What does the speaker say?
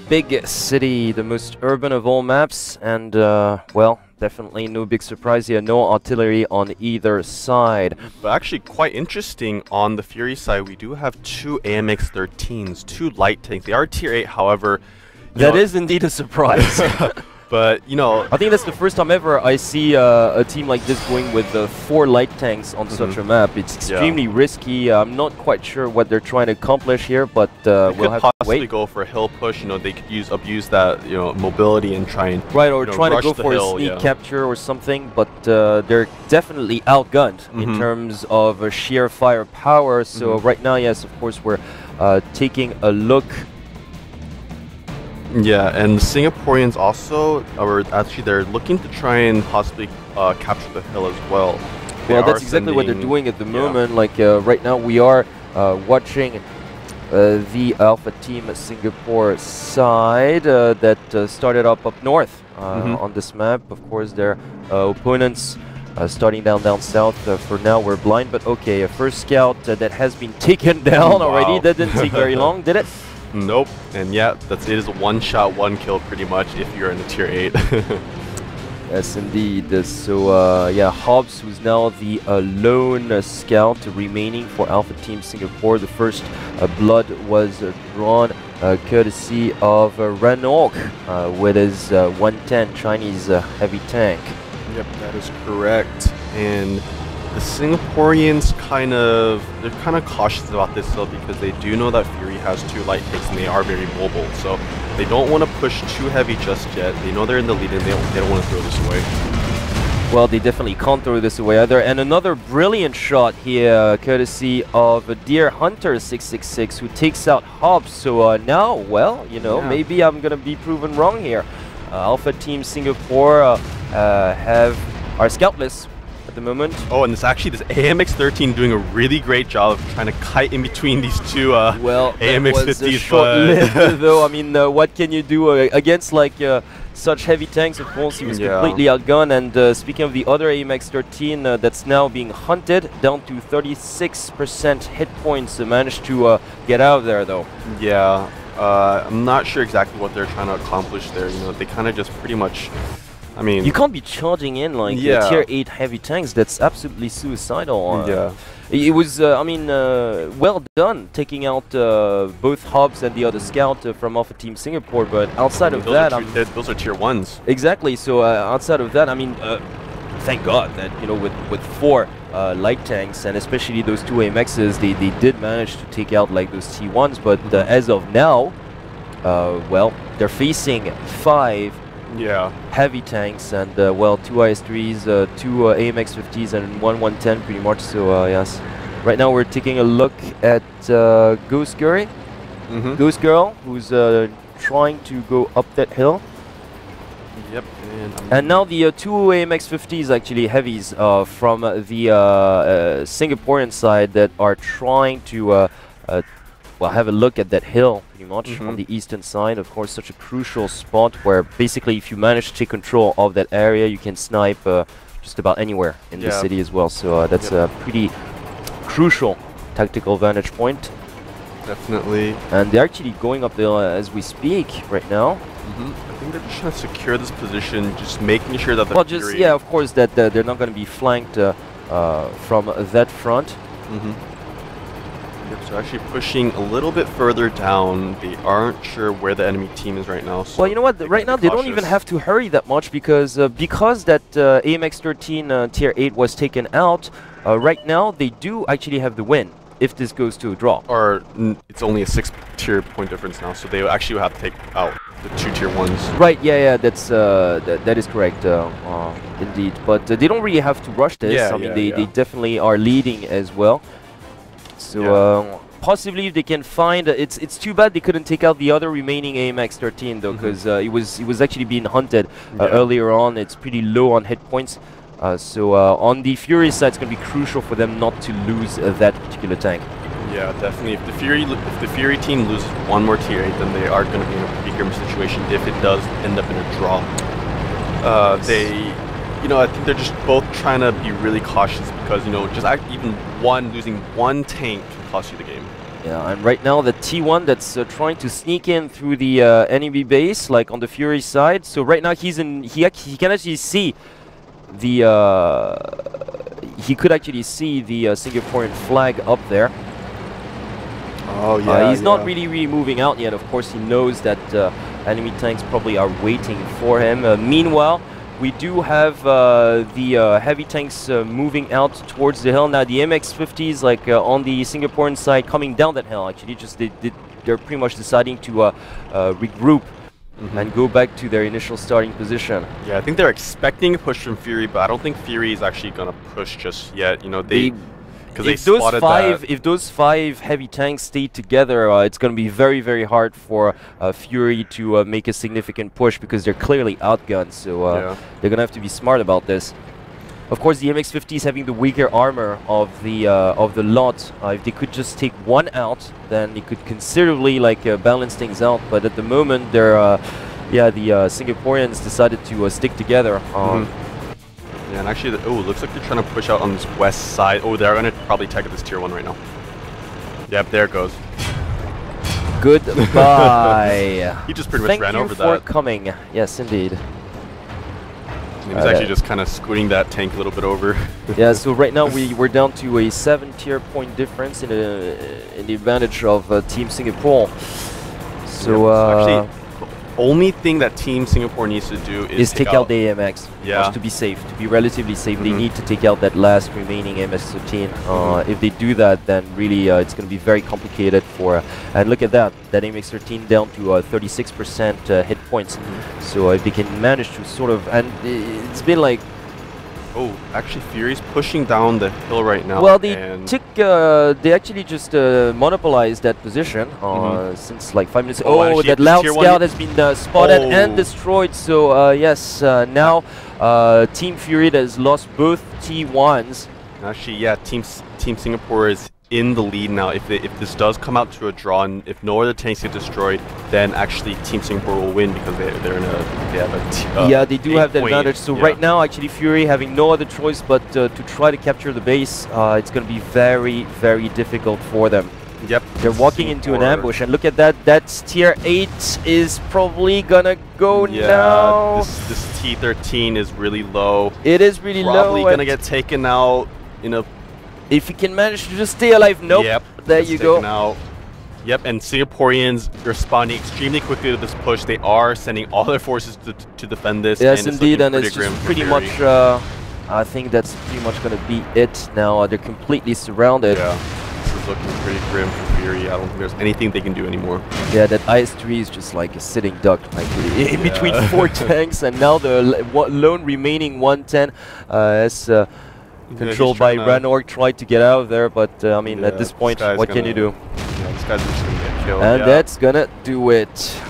big city, the most urban of all maps, and well, definitely no big surprise here, no artillery on either side. But actually quite interesting, on the Fury side, we do have two AMX-13s, two light tanks. They are tier 8, however... That is indeed a surprise. But, you know... I think that's the first time ever I see a team like this going with 4 light tanks on such a map. It's extremely risky. I'm not quite sure what they're trying to accomplish here, but we'll have to wait. Possibly go for a hill push. You know, they could abuse that, you know, mobility and try and or trying to go for a sneak capture or something. But they're definitely outgunned in terms of sheer firepower. So right now, yes, of course, we're taking a look. Yeah, and the Singaporeans also they're looking to try and possibly capture the hill as well. Well, that's exactly what they're doing at the moment. Like right now, we are watching the Alpha Team Singapore side that started up north on this map. Of course, their opponents starting down south. For now, we're blind, but okay, a first scout that has been taken down already. That didn't take very long, did it? Nope, and yeah, it is a one-shot, one-kill pretty much if you're in a tier 8. Yes, indeed. So, yeah, Hobbs, who's now the lone scout remaining for Alpha Team Singapore. The first blood was drawn courtesy of Ranok with his 110 Chinese heavy tank. Yep, that is correct. And the Singaporeans they're kind of cautious about this though, because they do know that Fury has 2 light tanks and they are very mobile. So they don't want to push too heavy just yet. They know they're in the lead and they don't want to throw this away. Well, they definitely can't throw this away either. And another brilliant shot here, courtesy of Deer Hunter 666, who takes out Hobbs. So now, well, you know, maybe I'm gonna be proven wrong here. Alpha Team Singapore have our scoutless at the moment. Oh, and this AMX-13 doing a really great job of trying to kite in between these two AMX-50s. Short-lived, though. I mean, what can you do against like such heavy tanks? Of course, he was completely outgunned. And speaking of the other AMX-13 that's now being hunted, down to 36% hit points, managed to get out of there, though. Yeah, I'm not sure exactly what they're trying to accomplish there. You know, they kind of just pretty much. I mean, you can't be charging in like tier 8 heavy tanks. That's absolutely suicidal. It was, I mean, well done taking out both Hobbs and the other scout from Alpha Team Singapore. But outside of that, those are tier 1s. Exactly. So outside of that, I mean, thank God that, you know, with 4 light tanks and especially those 2 AMXs, they did manage to take out like those T1s. But as of now, well, they're facing 5 heavy tanks and well, 2 IS-3s, 2 AMX-50s and 1 110 pretty much. So yes, right now we're taking a look at Ghost Girl, who's trying to go up that hill. Yep, and now the 2 AMX-50s, actually heavies, from the Singaporean side that are trying to well, have a look at that hill pretty much on the eastern side. Of course, such a crucial spot where basically if you manage to take control of that area, you can snipe just about anywhere in the city as well. So that's a pretty crucial tactical vantage point. Definitely. And they're actually going up there as we speak right now. I think they're just trying to secure this position, just making sure that the of course, that they're not going to be flanked from that front. So actually pushing a little bit further down. They aren't sure where the enemy team is right now. So well, you know what? Right now they don't even have to hurry that much because that AMX-13 tier 8 was taken out. Right now they do actually have the win if this goes to a draw. Or it's only a 6 tier point difference now, so they actually will have to take out the 2 tier 1s. Right? Yeah. That's that is correct. Indeed, but they don't really have to rush this. I mean, they definitely are leading as well. So possibly if they can find, it's too bad they couldn't take out the other remaining AMX-13 though, because it was actually being hunted earlier on. It's pretty low on hit points. So on the Fury side, it's going to be crucial for them not to lose that particular tank. Yeah, definitely. If the Fury team loses one more tier 8, then they are going to be in a pretty grim situation if it does end up in a draw. You know, I think they're just both trying to be really cautious because, you know, just even losing one tank can cost you the game. Yeah, and right now the T1 that's trying to sneak in through the enemy base, like on the Fury side. So right now he's in. He can actually see the. He could actually see the Singaporean flag up there. Oh yeah. He's not really moving out yet. Of course, he knows that enemy tanks probably are waiting for him. Meanwhile, we do have the heavy tanks moving out towards the hill. Now the MX-50s, like on the Singaporean side, coming down that hill. Actually, just they're pretty much deciding to regroup and go back to their initial starting position. Yeah, I think they're expecting a push from Fury, but I don't think Fury is actually gonna push just yet. You know, because they spotted that. If those 5 heavy tanks stay together, it's going to be very hard for Fury to make a significant push because they're clearly outgunned. So they're going to have to be smart about this. Of course, the MX-50s having the weaker armor of the lot. If they could just take one out, then it could considerably like balance things out. But at the moment, they're the Singaporeans decided to stick together. Yeah, and actually, looks like they're trying to push out on this west side. Oh, they're going to probably target this tier 1 right now. Yep, there it goes. Goodbye. He just pretty much ran over that. Thank you for coming. Yes, indeed. He was actually just kind of scooting that tank a little bit over. Yeah, so right now we're down to a 7 tier point difference in the advantage of Team Singapore. So actually, only thing that Team Singapore needs to do is take out the AMX. Yeah. Just to be safe, to be relatively safe. They need to take out that last remaining MS-13. If they do that, then really it's going to be very complicated for... and look at that. That MX-13 down to 36% hit points. So if they can manage to sort of... and it's been like... Oh, actually, Fury's pushing down the hill right now. Well, they took. They actually just monopolized that position since like 5 minutes. Oh, that loud scout has been spotted and destroyed. So yes, now Team Fury has lost both T1s. Actually, yeah, Team Singapore is in the lead now. If this does come out to a draw and if no other tanks get destroyed, then actually Team Singapore will win because they they do have the advantage. So right now, actually, Fury having no other choice but to try to capture the base. It's going to be very difficult for them. Yep. They're walking into an ambush, and look at that. That's tier 8 is probably gonna go now. This T13 is really low. It is really low. Probably gonna get taken out in a... If you can manage to just stay alive, nope. Yep, there you go. Out. Yep, and Singaporeans responding extremely quickly to this push. They are sending all their forces to defend this. Yes, indeed, and it's just pretty much. I think that's pretty much going to be it now. They're completely surrounded. Yeah, this is looking pretty grim for Fury. I don't think there's anything they can do anymore. Yeah, that IS-3 is just like a sitting duck, like in between 4 tanks, and now the lone remaining 110 is. Controlled by Ranorg, tried to get out of there, but I mean, at this point, what can you do? Yeah, this guy's just gonna get killed. And that's gonna do it.